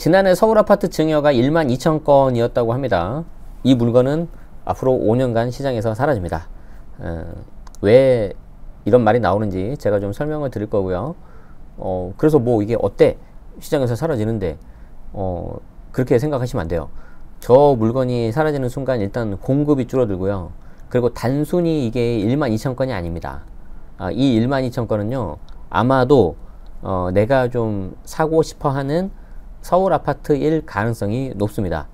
지난해 서울 아파트 증여가 12,000건이었다고 합니다. 이 물건은 앞으로 5년간 시장에서 사라집니다. 왜 이런 말이 나오는지 제가 좀 설명을 드릴 거고요. 그래서 뭐 이게 어때? 시장에서 사라지는데 그렇게 생각하시면 안 돼요. 저 물건이 사라지는 순간 일단 공급이 줄어들고요. 그리고 단순히 이게 12,000건이 아닙니다. 이 12,000건은요 아마도 내가 좀 사고 싶어 하는 서울 아파트일 가능성이 높습니다.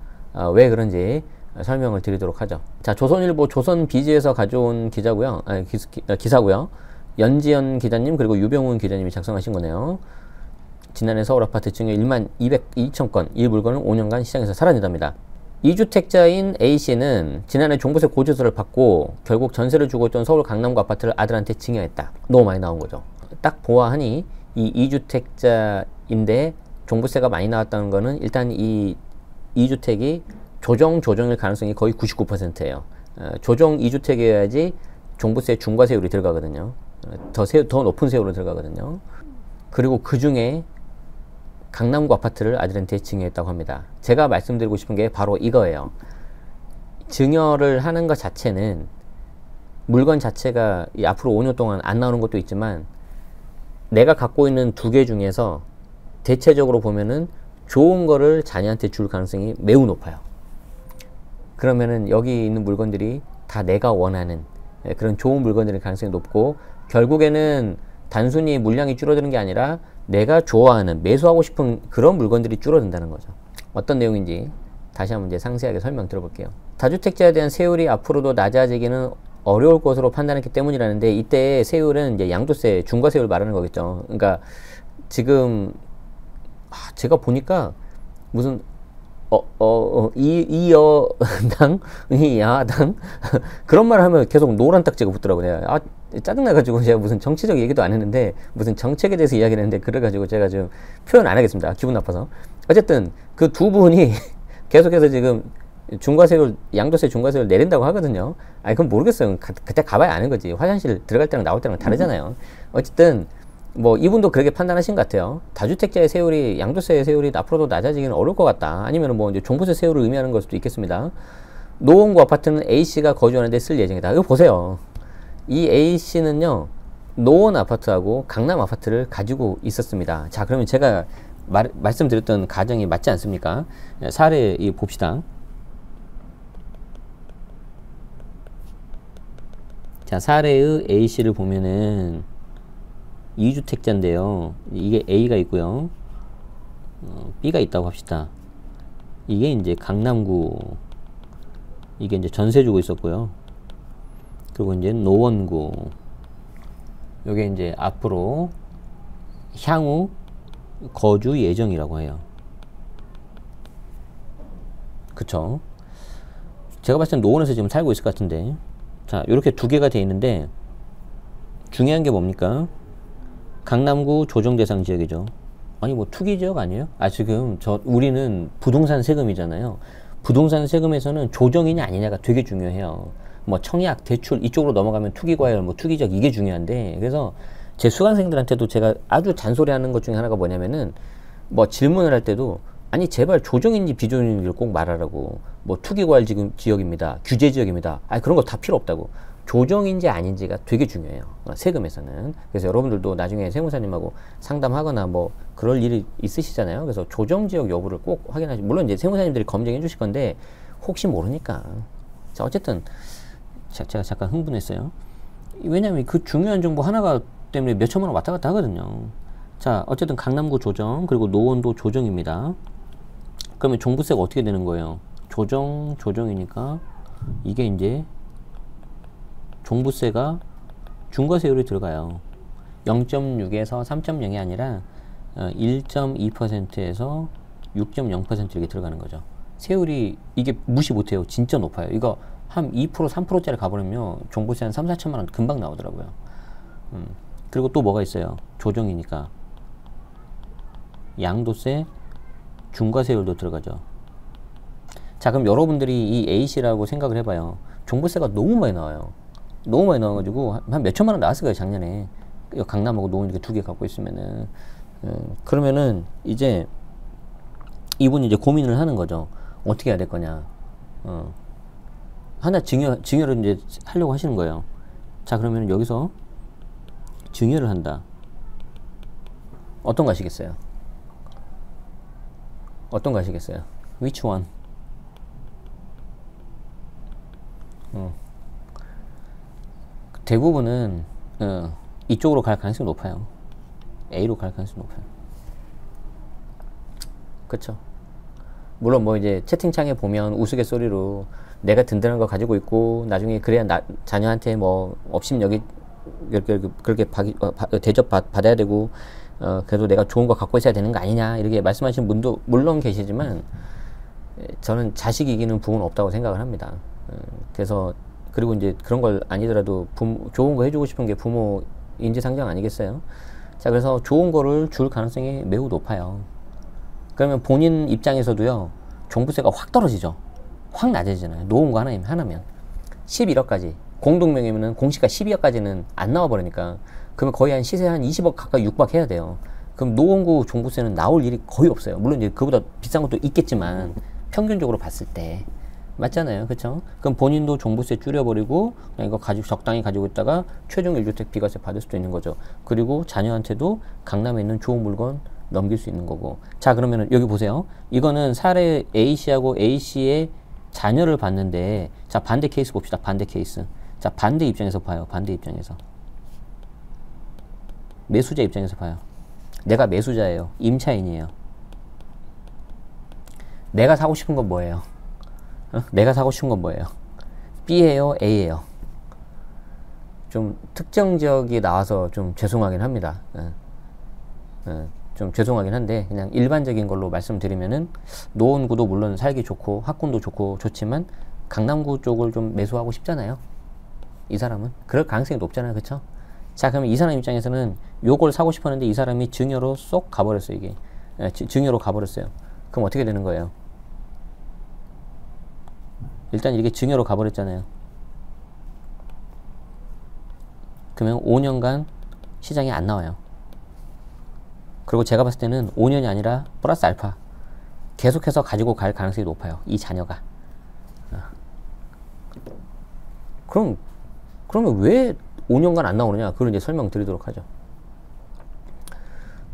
왜 그런지 설명을 드리도록 하죠. 자, 조선일보 조선비즈에서 가져온 기자고요. 기사고요. 연지연 기자님 그리고 유병훈 기자님이 작성하신 거네요. 지난해 서울 아파트 증여 12,000건, 이 물건은 5년간 시장에서 사라진답니다. 2주택자인 A씨는 지난해 종부세 고지서를 받고 결국 전세를 주고 있던 서울 강남구 아파트를 아들한테 증여했다. 너무 많이 나온 거죠. 딱 보아하니 이 2주택자인데 종부세가 많이 나왔다는 거는 일단 이 2주택이 조정일 가능성이 거의 99%예요. 조정 2주택이어야지 종부세 중과세율이 들어가거든요. 더 높은 세율로 들어가거든요. 그리고 그 중에 강남구 아파트를 아들한테 증여했다고 합니다. 제가 말씀드리고 싶은 게 바로 이거예요. 증여를 하는 것 자체는 물건 자체가 앞으로 5년 동안 안 나오는 것도 있지만 내가 갖고 있는 두 개 중에서 대체적으로 보면은 좋은 거를 자녀한테 줄 가능성이 매우 높아요. 그러면은 여기 있는 물건들이 다 내가 원하는 그런 좋은 물건들의 가능성이 높고 결국에는 단순히 물량이 줄어드는 게 아니라 내가 좋아하는 매수하고 싶은 그런 물건들이 줄어든다는 거죠. 어떤 내용인지 다시 한번 이제 상세하게 설명 들어볼게요. 다주택자에 대한 세율이 앞으로도 낮아지기는 어려울 것으로 판단했기 때문이라는데 이때 세율은 이제 양도세 중과세율 말하는 거겠죠. 그러니까 지금 제가 보니까 무슨 이여당 그런 말 하면 계속 노란 딱지가 붙더라고요. 짜증나가지고 제가 무슨 정치적 얘기도 안 했는데 무슨 정책에 대해서 이야기를 했는데 그래가지고 제가 지금 표현 안 하겠습니다. 기분 나빠서. 어쨌든 그 두 분이 계속해서 지금 중과세율, 양도세 중과세율 내린다고 하거든요. 그건 모르겠어요. 그때 가봐야 아는 거지. 화장실 들어갈 때랑 나올 때랑 다르잖아요. 어쨌든 뭐 이분도 그렇게 판단하신 것 같아요. 다주택자의 세율이 양도세 세율이 앞으로도 낮아지기는 어려울 것 같다. 아니면 뭐 이제 종부세 세율을 의미하는 걸 수도 있겠습니다. 노원구 아파트는 A씨가 거주하는데 쓸 예정이다. 이거 보세요. 이 A씨는요 노원 아파트하고 강남 아파트를 가지고 있었습니다. 자, 그러면 제가 말씀드렸던 가정이 맞지 않습니까? 사례 봅시다. 자, 사례의 A씨를 보면은 2주택자인데요. 이게 A가 있고요. B가 있다고 합시다. 이게 이제 강남구, 이게 이제 전세 주고 있었고요. 그리고 이제 노원구, 요게 이제 앞으로 향후 거주 예정이라고 해요. 그쵸? 제가 봤을 땐 노원에서 지금 살고 있을 것 같은데. 자, 요렇게 두 개가 돼 있는데 중요한 게 뭡니까? 강남구 조정 대상 지역이죠. 아니 뭐 투기 지역 아니에요? 지금 우리는 부동산 세금이잖아요. 부동산 세금에서는 조정이냐 아니냐가 되게 중요해요. 뭐 청약, 대출 이쪽으로 넘어가면 투기 과열, 뭐 투기 지역 이게 중요한데, 그래서 제 수강생들한테도 제가 아주 잔소리하는 것 중에 하나가 뭐냐면은 뭐 질문을 할 때도 아니 제발 조정인지 비조정인지를 꼭 말하라고. 뭐 투기 과열 지역입니다. 규제 지역입니다. 그런 거 다 필요 없다고. 조정인지 아닌지가 되게 중요해요. 세금에서는. 그래서 여러분들도 나중에 세무사님하고 상담하거나 뭐 그럴 일이 있으시잖아요. 그래서 조정지역 여부를 꼭 확인하시고, 물론 이제 세무사님들이 검증해 주실 건데 혹시 모르니까. 자, 어쨌든 제가 잠깐 흥분했어요. 왜냐면 그 중요한 정보 하나가 때문에 몇 천만 원 왔다 갔다 하거든요. 자, 어쨌든 강남구 조정 그리고 노원도 조정입니다. 그러면 종부세가 어떻게 되는 거예요? 조정이니까 이게 이제 종부세가 중과세율이 들어가요. 0.6에서 3.0이 아니라 1.2%에서 6.0% 이렇게 들어가는 거죠. 세율이 이게 무시 못해요. 진짜 높아요. 이거 한 2%, 3%짜리 가버리면 종부세 한 3, 4천만 원 금방 나오더라고요. 그리고 또 뭐가 있어요? 조정이니까 양도세 중과세율도 들어가죠. 자, 그럼 여러분들이 이 A씨라고 생각을 해봐요. 종부세가 너무 많이 나와요. 너무 많이 나와가지고 한 몇 천만 원 나왔을 거예요, 작년에. 강남하고 노원 이렇게 두 개 갖고 있으면은. 그러면은 이제 이분이 이제 고민을 하는 거죠. 어떻게 해야 될 거냐. 하나 증여를 이제 하려고 하시는 거예요. 자, 그러면 여기서 증여를 한다. 어떤 거 하시겠어요? 어떤 거 하시겠어요? Which one? 대부분은 이쪽으로 갈 가능성이 높아요. A로 갈 가능성이 높아요. 그쵸? 물론 뭐 이제 채팅창에 보면 우스갯소리로 내가 든든한 거 가지고 있고 나중에 그래야 자녀한테 뭐 업심 그렇게 대접 받아야 되고 그래도 내가 좋은 거 갖고 있어야 되는 거 아니냐 이렇게 말씀하시는 분도 물론 계시지만 저는 자식 이기는 부모는 없다고 생각을 합니다. 그래서 그리고 이제 그런 걸 아니더라도 좋은 거 해주고 싶은 게 부모 인지상정 아니겠어요? 자, 그래서 좋은 거를 줄 가능성이 매우 높아요. 그러면 본인 입장에서도요, 종부세가 확 떨어지죠. 확 낮아지잖아요. 놓은 거 하나면 11억까지 공동명의면 공시가 12억까지는 안 나와버리니까 그러면 거의 한 시세 한 20억 가까이 육박해야 돼요. 그럼 노원구 종부세는 나올 일이 거의 없어요. 물론 이제 그보다 비싼 것도 있겠지만 평균적으로 봤을 때 맞잖아요. 그쵸? 그럼 본인도 종부세 줄여버리고 그냥 이거 적당히 가지고 있다가 최종 1주택 비과세 받을 수도 있는 거죠. 그리고 자녀한테도 강남에 있는 좋은 물건 넘길 수 있는 거고. 자, 그러면은 여기 보세요. 이거는 사례 A씨하고 A씨의 자녀를 봤는데, 자, 반대 케이스 봅시다. 반대 케이스. 자, 반대 입장에서 봐요. 반대 입장에서. 매수자 입장에서 봐요. 내가 매수자예요. 임차인이에요. 내가 사고 싶은 건 뭐예요? 내가 사고 싶은 건 뭐예요? B예요? A예요? 좀 특정 지역이 나와서 좀 죄송하긴 합니다. 좀 죄송하긴 한데 그냥 일반적인 걸로 말씀드리면은 노원구도 물론 살기 좋고 학군도 좋고 좋지만 강남구 쪽을 좀 매수하고 싶잖아요. 이 사람은 그럴 가능성이 높잖아요. 그쵸? 자, 그러면 이 사람 입장에서는 요걸 사고 싶었는데 이 사람이 증여로 쏙 가버렸어요. 이게 증여로 가버렸어요. 그럼 어떻게 되는 거예요? 일단 이게 증여로 가버렸잖아요. 그러면 5년간 시장에 안 나와요. 그리고 제가 봤을 때는 5년이 아니라 플러스 알파 계속해서 가지고 갈 가능성이 높아요. 이 자녀가. 그러면 왜 5년간 안 나오느냐? 그걸 이제 설명드리도록 하죠.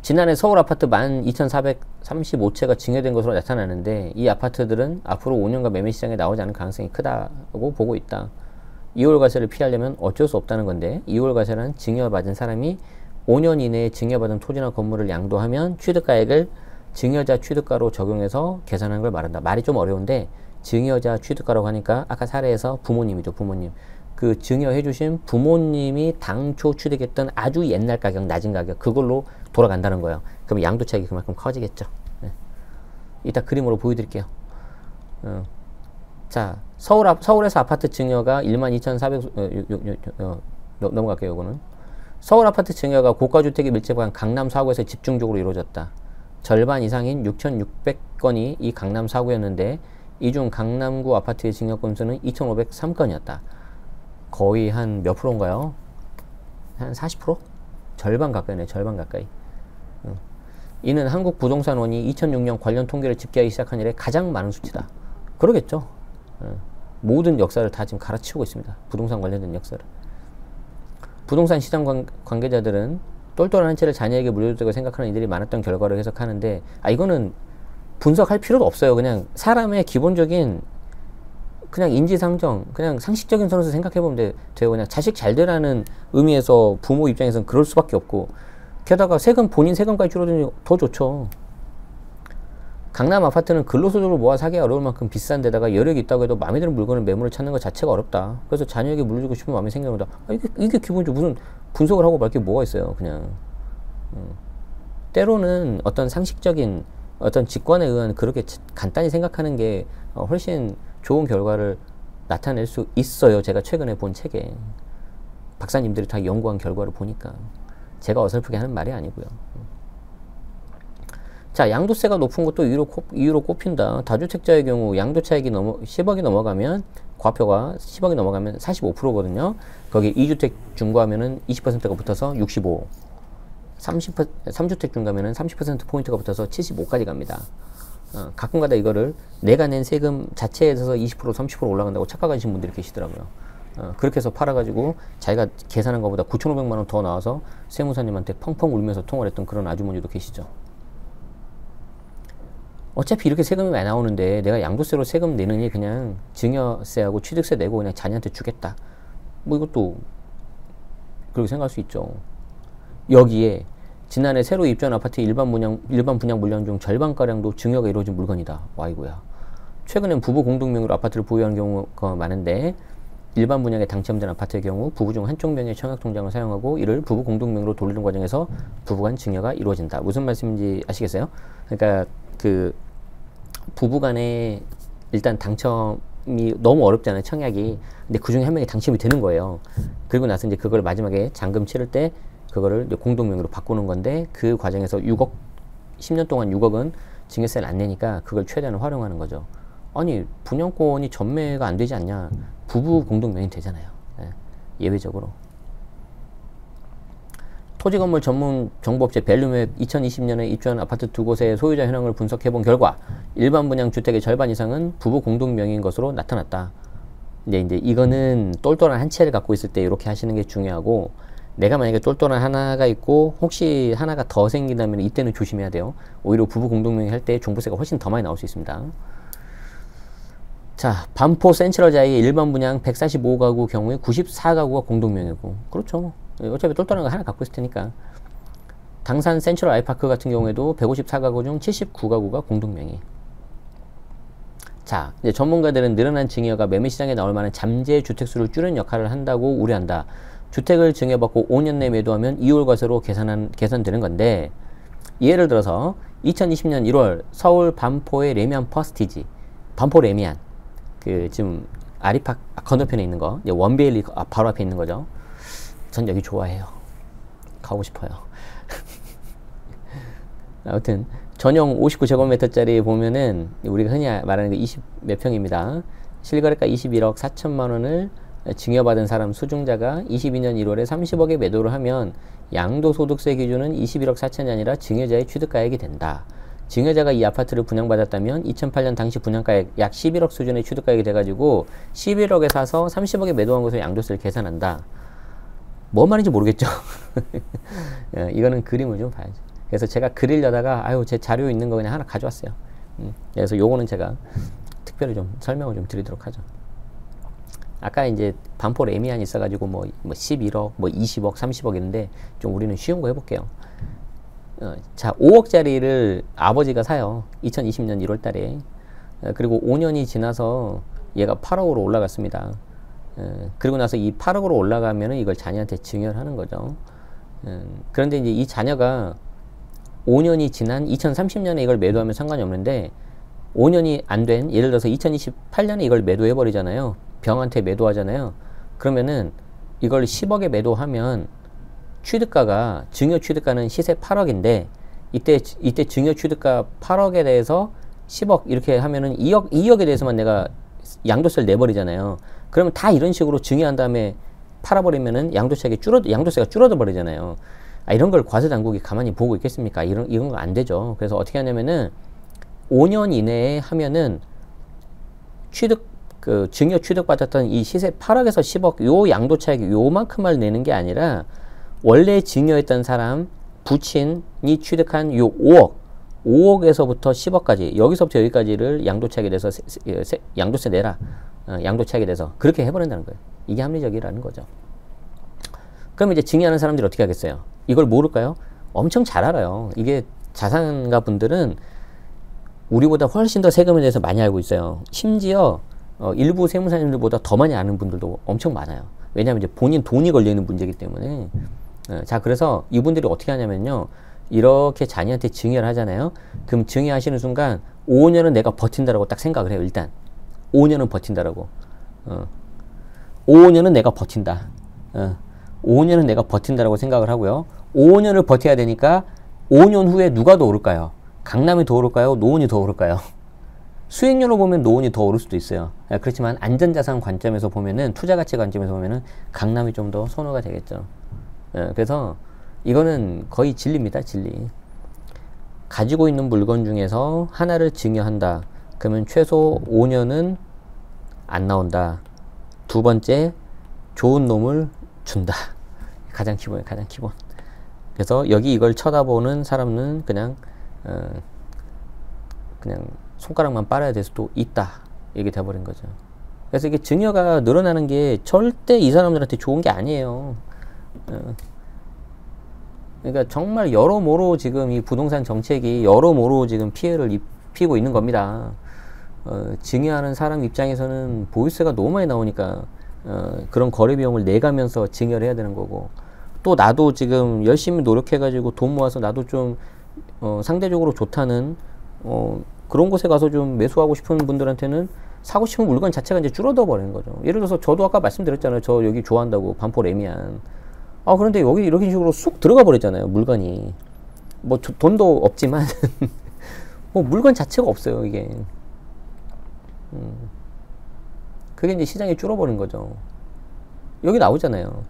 지난해 서울 아파트 12,435채가 증여된 것으로 나타나는데 이 아파트들은 앞으로 5년간 매매 시장에 나오지 않을 가능성이 크다고 보고 있다. 2월 과세를 피하려면 어쩔 수 없다는 건데 2월 과세는 증여받은 사람이 5년 이내에 증여받은 토지나 건물을 양도하면 취득가액을 증여자 취득가로 적용해서 계산하는 걸 말한다. 말이 좀 어려운데 증여자 취득가라고 하니까 아까 사례에서 부모님이죠. 부모님. 그 증여해주신 부모님이 당초 취득했던 아주 옛날 가격, 낮은 가격 그걸로 돌아간다는 거예요. 그럼 양도 차익이 그만큼 커지겠죠. 네. 이따 그림으로 보여드릴게요. 자, 서울에서 아파트 증여가 12,400 넘어갈게요. 이거는 서울 아파트 증여가 고가주택이 밀집한 강남 4구에서 집중적으로 이루어졌다. 절반 이상인 6,600건이 이 강남 4구였는데 이 중 강남구 아파트의 증여 건수는 2,503건이었다. 거의 한 몇 프로인가요? 한 40%? 절반 가까이네. 절반 가까이. 이는 한국부동산원이 2006년 관련 통계를 집계하기 시작한 이래 가장 많은 수치다. 그러겠죠. 모든 역사를 다 지금 갈아치우고 있습니다. 부동산 관련된 역사를. 부동산 시장 관계자들은 똘똘한 한 채를 자녀에게 물려줬다고 생각하는 이들이 많았던 결과를 해석하는데 이거는 분석할 필요도 없어요. 그냥 사람의 기본적인 그냥 인지상정, 그냥 상식적인 선에서 생각해보면 돼요. 그냥 자식 잘 되라는 의미에서 부모 입장에서는 그럴 수밖에 없고 게다가 본인 세금까지 줄어드니 더 좋죠. 강남 아파트는 근로소득을 모아 사기 어려울 만큼 비싼 데다가 여력이 있다고 해도 마음에 드는 물건을 매물을 찾는 것 자체가 어렵다. 그래서 자녀에게 물려주고 싶은 마음이 생겨보다 이게 기본적으로 무슨 분석을 하고 말 게 뭐가 있어요. 그냥 때로는 어떤 상식적인 어떤 직관에 의한 그렇게 간단히 생각하는 게 훨씬 좋은 결과를 나타낼 수 있어요. 제가 최근에 본 책에 박사님들이 다 연구한 결과를 보니까 제가 어설프게 하는 말이 아니고요. 자, 양도세가 높은 것도 이유로 꼽힌다. 다주택자의 경우 양도차익이 10억이 넘어가면 과표가 10억이 넘어가면 45%거든요. 거기 2주택 중과하면은 20%가 붙어서 65. 3주택 중과하면은 30%포인트가 붙어서 75까지 갑니다. 가끔가다 이거를 내가 낸 세금 자체에 있어서 20% 30% 올라간다고 착각하시는 분들이 계시더라고요. 그렇게 해서 팔아가지고 자기가 계산한 것보다 9,500만 원 더 나와서 세무사님한테 펑펑 울면서 통화를 했던 그런 아주머니도 계시죠. 어차피 이렇게 세금이 많이 나오는데 내가 양도세로 세금 내느니 그냥 증여세하고 취득세 내고 그냥 자녀한테 주겠다. 뭐 이것도 그렇게 생각할 수 있죠. 여기에 지난해 새로 입주한 아파트 일반 분양 물량 중 절반가량도 증여가 이루어진 물건이다. 와이고야. 최근엔 부부 공동명의로 아파트를 보유하는 경우가 많은데 일반 분양에 당첨된 아파트의 경우 부부 중 한쪽 명의 청약통장을 사용하고 이를 부부 공동명의로 돌리는 과정에서 부부간 증여가 이루어진다. 무슨 말씀인지 아시겠어요? 그러니까 그 부부간에 일단 당첨이 너무 어렵잖아요. 청약이. 근데 그 중에 한 명이 당첨이 되는 거예요. 그리고 나서 이제 그걸 마지막에 잔금 치를 때 그거를 이제 공동명의로 바꾸는 건데 그 과정에서 6억 10년 동안 6억은 증여세를 안 내니까 그걸 최대한 활용하는 거죠. 아니 분양권이 전매가 안 되지 않냐. 부부 공동명의 되잖아요. 예외적으로. 토지건물 전문 정보업체 밸류맵 2020년에 입주한 아파트 두 곳의 소유자 현황을 분석해본 결과 일반 분양 주택의 절반 이상은 부부 공동명의인 것으로 나타났다. 이제 이거는 똘똘한 한 채를 갖고 있을 때 이렇게 하시는 게 중요하고, 내가 만약에 똘똘한 하나가 있고 혹시 하나가 더 생긴다면 이때는 조심해야 돼요. 오히려 부부 공동명의 할 때 종부세가 훨씬 더 많이 나올 수 있습니다. 자, 반포 센트럴자의 일반 분양 145가구 경우에 94가구가 공동명의고, 그렇죠. 어차피 똘똘한 거 하나 갖고 있을 테니까. 당산 센트럴 아이파크 같은 경우에도 154가구 중 79가구가 공동명의. 자, 이제 전문가들은 늘어난 증여가 매매시장에 나올 만한 잠재 주택수를 줄이는 역할을 한다고 우려한다. 주택을 증여받고 5년 내에 매도하면 이월과세로 계산되는 건데, 예를 들어서 2020년 1월 서울 반포의 레미안 퍼스티지, 반포 레미안, 그 지금 아리팍 건너편에 있는 거, 원베일리 바로 앞에 있는 거죠. 전 여기 좋아해요. 가고 싶어요. 아무튼 전용 59제곱미터짜리 보면은 우리가 흔히 말하는 게 20 몇 평입니다. 실거래가 21억 4천만 원을 증여받은 사람 수중자가 22년 1월에 30억에 매도를 하면 양도소득세 기준은 21억 4천이 아니라 증여자의 취득가액이 된다. 증여자가 이 아파트를 분양받았다면 2008년 당시 분양가액 약 11억 수준의 취득가액이 돼가지고 11억에 사서 30억에 매도한 것으로 양도세를 계산한다. 뭔 말인지 모르겠죠. 이거는 그림을 좀 봐야죠. 그래서 제가 그리려다가 아유 제 자료 있는 거 그냥 하나 가져왔어요. 그래서 요거는 제가 특별히 좀 설명을 좀 드리도록 하죠. 아까 이제 반포 레미안이 있어가지고 뭐 11억, 뭐 20억, 30억 있는데 좀 우리는 쉬운 거 해볼게요. 자, 5억짜리를 아버지가 사요. 2020년 1월 달에. 그리고 5년이 지나서 얘가 8억으로 올라갔습니다. 그리고 나서 이 8억으로 올라가면은 이걸 자녀한테 증여를 하는 거죠. 그런데 이제 이 자녀가 5년이 지난 2030년에 이걸 매도하면 상관이 없는데 5년이 안 된, 예를 들어서 2028년에 이걸 매도해 버리잖아요. 병한테 매도하잖아요. 그러면은 이걸 10억에 매도하면 취득가가, 증여 취득가는 시세 8억인데 이때 증여 취득가 8억에 대해서 10억 이렇게 하면은 2억에 대해서만 내가 양도세를 내버리잖아요. 그러면 다 이런 식으로 증여한 다음에 팔아버리면은 양도세가 줄어들 버리잖아요. 이런 걸 과세 당국이 가만히 보고 있겠습니까? 이런 거 안 되죠. 그래서 어떻게 하냐면은 5년 이내에 하면은 증여 취득받았던 이 시세 8억에서 10억 요 양도 차익 요만큼을 내는 게 아니라 원래 증여했던 사람 부친이 취득한 요 5억에서부터 10억까지, 여기서부터 여기까지를 양도 차익에 대해서 양도세 내라. 양도 차익에 대해서 그렇게 해버린다는 거예요. 이게 합리적이라는 거죠. 그럼 이제 증여하는 사람들이 어떻게 하겠어요? 이걸 모를까요? 엄청 잘 알아요. 이게 자산가 분들은 우리보다 훨씬 더 세금에 대해서 많이 알고 있어요. 심지어 일부 세무사님들보다 더 많이 아는 분들도 엄청 많아요. 왜냐하면 이제 본인 돈이 걸려있는 문제이기 때문에. 자, 그래서 이분들이 어떻게 하냐면요, 이렇게 자녀한테 증여를 하잖아요. 그럼 증여하시는 순간 5년은 내가 버틴다라고 딱 생각을 해요. 일단 5년은 버틴다라고. 5년은 내가 버틴다. 5년은 내가 버틴다라고 생각을 하고요. 5년을 버텨야 되니까 5년 후에 누가 더 오를까요? 강남이 더 오를까요? 노원이 더 오를까요? 수익률로 보면 노원이 더 오를 수도 있어요. 그렇지만 안전자산 관점에서 보면은, 투자가치 관점에서 보면은 강남이 좀 더 선호가 되겠죠. 그래서 이거는 거의 진리입니다. 진리. 가지고 있는 물건 중에서 하나를 증여한다. 그러면 최소 5년은 안 나온다. 두 번째, 좋은 놈을 준다. 가장 기본이에요, 가장 기본. 그래서 여기 이걸 쳐다보는 사람은 그냥 손가락만 빨아야 될 수도 있다. 이게 돼버린 거죠. 그래서 이게 증여가 늘어나는 게 절대 이 사람들한테 좋은 게 아니에요. 그러니까 정말 여러모로 지금 이 부동산 정책이 여러모로 지금 피해를 입히고 있는 겁니다. 증여하는 사람 입장에서는 보유세가 너무 많이 나오니까 그런 거래 비용을 내가면서 증여를 해야 되는 거고, 또 나도 지금 열심히 노력해가지고 돈 모아서 나도 좀 상대적으로 좋다는 그런 곳에 가서 좀 매수하고 싶은 분들한테는 사고 싶은 물건 자체가 이제 줄어들어 버리는 거죠. 예를 들어서 저도 아까 말씀드렸잖아요. 저 여기 좋아한다고 반포 레미안. 그런데 여기 이런 식으로 쑥 들어가 버렸잖아요. 물건이. 뭐 돈도 없지만 뭐 물건 자체가 없어요. 이게. 그게 이제 시장이 줄어버린 거죠. 여기 나오잖아요.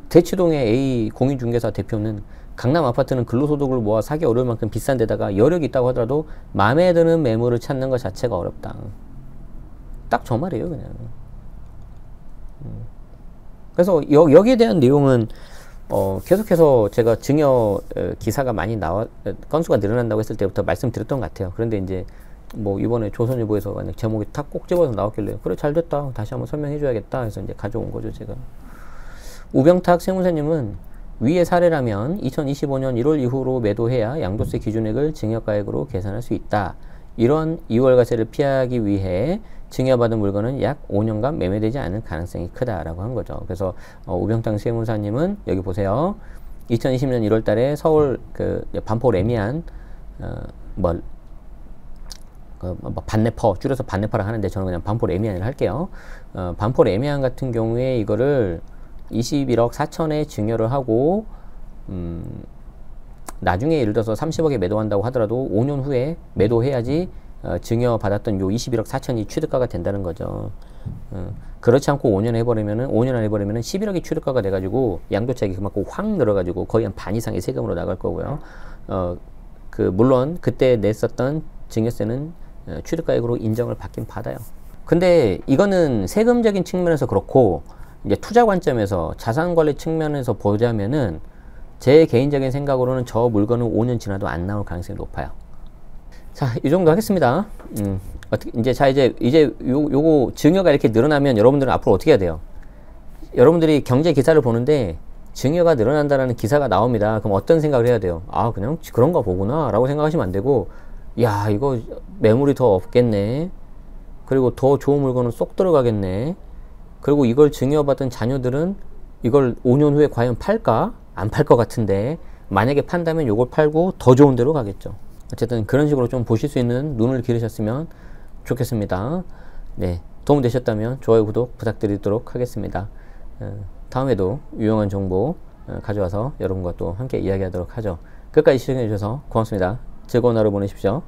대치동의 A 공인중개사 대표는 강남 아파트는 근로소득을 모아 사기 어려울 만큼 비싼 데다가 여력이 있다고 하더라도 마음에 드는 매물을 찾는 것 자체가 어렵다. 딱 저 말이에요, 그냥. 그래서 여기에 대한 내용은 계속해서 제가 증여 기사가 많이 건수가 늘어난다고 했을 때부터 말씀드렸던 것 같아요. 그런데 이제 뭐 이번에 조선일보에서 제목이 탁 꼭 집어서 나왔길래 그래 잘 됐다, 다시 한번 설명해 줘야겠다 해서 이제 가져온 거죠, 제가. 우병탁 세무사님은 위의 사례라면 2025년 1월 이후로 매도해야 양도세 기준액을 증여가액으로 계산할 수 있다. 이런 이월과세를 피하기 위해 증여받은 물건은 약 5년간 매매되지 않을 가능성이 크다라고 한 거죠. 그래서 우병탁 세무사님은 여기 보세요. 2020년 1월 달에 서울 반포 레미안 반네퍼, 줄여서 반네퍼라 하는데 저는 그냥 반포 레미안을 할게요. 반포 레미안 같은 경우에 이거를 21억 4천에 증여를 하고 나중에 예를 들어서 30억에 매도한다고 하더라도 5년 후에 매도해야지 증여받았던 요 21억 4천이 취득가가 된다는 거죠. 그렇지 않고 5년 안에 해버리면은 11억이 취득가가 돼가지고 양도차익이 그만큼 확 늘어가지고 거의 한 반 이상의 세금으로 나갈 거고요. 물론 그때 냈었던 증여세는 취득가액으로 인정을 받긴 받아요. 근데 이거는 세금적인 측면에서 그렇고, 이제 투자 관점에서 자산관리 측면에서 보자면은 제 개인적인 생각으로는 저 물건은 5년 지나도 안 나올 가능성이 높아요. 자, 이 정도 하겠습니다. 이제 요거 증여가 이렇게 늘어나면 여러분들은 앞으로 어떻게 해야 돼요? 여러분들이 경제 기사를 보는데 증여가 늘어난다는 기사가 나옵니다. 그럼 어떤 생각을 해야 돼요? 그냥 그런가 보구나 라고 생각하시면 안 되고, 야, 이거 매물이 더 없겠네. 그리고 더 좋은 물건은 쏙 들어가겠네. 그리고 이걸 증여받은 자녀들은 이걸 5년 후에 과연 팔까? 안 팔 것 같은데, 만약에 판다면 이걸 팔고 더 좋은 데로 가겠죠. 어쨌든 그런 식으로 좀 보실 수 있는 눈을 기르셨으면 좋겠습니다. 네, 도움 되셨다면 좋아요, 구독 부탁드리도록 하겠습니다. 다음에도 유용한 정보 가져와서 여러분과 또 함께 이야기하도록 하죠. 끝까지 시청해 주셔서 고맙습니다. 즐거운 하루 보내십시오.